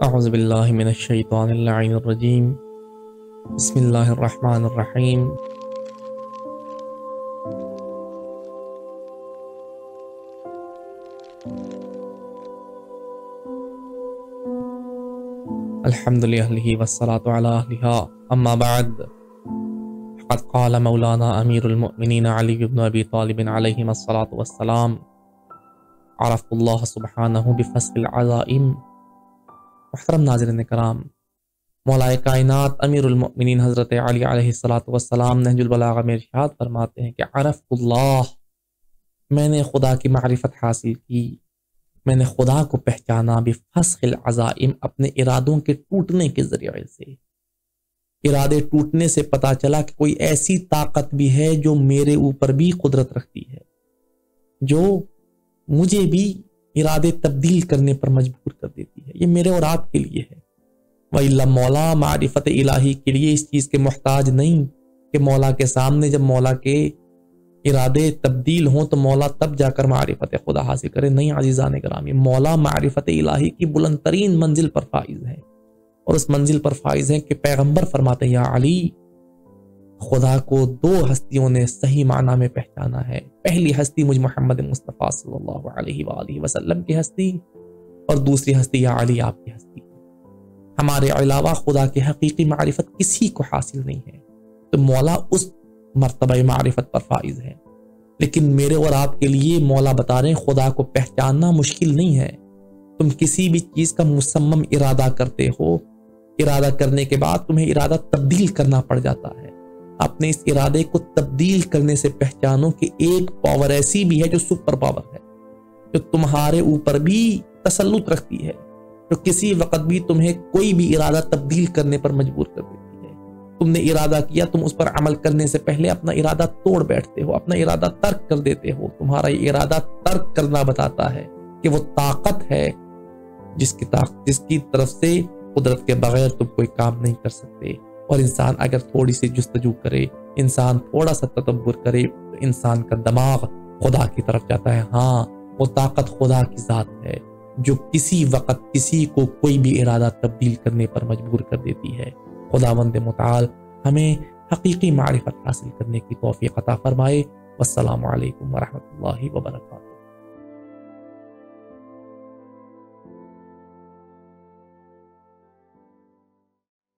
اعوذ باللہ من الشیطان اللعین الرجیم بسم اللہ الرحمن الرحیم الحمد للہ والصلاة علی اہلہا اما بعد فقد قال مولانا امیر المؤمنین علی بن ابی طالب علیہم الصلاة والسلام عرفت اللہ سبحانہ بفسق العزائم۔ محترم ناظرین کرام، مولا کائنات امیر المؤمنین حضرت علی علیہ الصلوۃ والسلام نہج البلاغہ میں ارشاد فرماتے ہیں کہ عرفت اللہ، میں نے خدا کی معرفت حاصل کی، میں نے خدا کو پہچانا بفسق العزائم، اپنے ارادوں کے ٹوٹنے کے ذریعے سے۔ ارادے ٹوٹنے سے پتہ چلا کہ کوئی ایسی طاقت بھی ہے جو میرے اوپر بھی قدرت رکھتی ہے، جو مجھے بھی ارادے تبدیل کرنے پر مجبور کر دیتی ہے۔ یہ میرے اور آپ کے لیے ہے۔ وَإِلَّا مولا معرفت الہی کے لیے اس چیز کے محتاج نہیں کہ مولا کے سامنے جب مولا کے ارادے تبدیل ہوں تو مولا تب جا کر معرفت خدا حاصل کرے۔ نہیں عزیزان گرامی، مولا معرفت الہی کی بلند ترین منزل پر فائز ہے، اور اس منزل پر فائز ہے کہ پیغمبر فرماتے ہیں یا علی، خدا کو دو ہستیوں نے صحیح معنی میں پہچانا ہے۔ پہلی ہستی مجھ محمد مصطفیٰ صلی اللہ علیہ وآلہ وسلم کی ہستی، اور دوسری ہستی یا علی آپ کی ہستی۔ ہمارے علاوہ خدا کی حقیقی معرفت کسی کو حاصل نہیں ہے، تو مولا اس مرتبہ معرفت پر فائز ہے۔ لیکن میرے اور آپ کے لیے مولا بتا رہے ہیں خدا کو پہچاننا مشکل نہیں ہے۔ تم کسی بھی چیز کا مصمم ارادہ کرتے ہو، ارادہ کرنے کے بعد تمہیں ارادہ تبدیل کرنا پڑ جاتا ہے۔ اپنے اس ارادے کو تبدیل کرنے سے پہچانو کہ ایک پاور ایسی بھی ہے جو سپر پاور ہے، جو تمہارے اوپر بھی تسلط رکھتی ہے، جو کسی وقت بھی تمہیں کوئی بھی ارادہ تبدیل کرنے پر مجبور کر دیتی ہے۔ تم نے ارادہ کیا، تم اس پر عمل کرنے سے پہلے اپنا ارادہ توڑ بیٹھتے ہو، اپنا ارادہ ترک کر دیتے ہو۔ تمہارا یہ ارادہ ترک کرنا بتاتا ہے کہ وہ طاقت ہے جس کی طرف سے قدرت کے بغیر تم کوئی کام نہیں کر سکتے۔ اور انسان اگر تھوڑی سی جستجو کرے، انسان تھوڑا سا تدبر کرے، تو انسان کا دماغ خدا کی طرف جاتا ہے۔ ہاں، وہ طاقت خدا کی ذات ہے جو کسی وقت کسی کو کوئی بھی ارادہ تبدیل کرنے پر مجبور کر دیتی ہے۔ خداوند متعال ہمیں حقیقی معرفت حاصل کرنے کی توفیق عطا فرمائے۔ والسلام علیکم ورحمۃ اللہ وبرکاتہ۔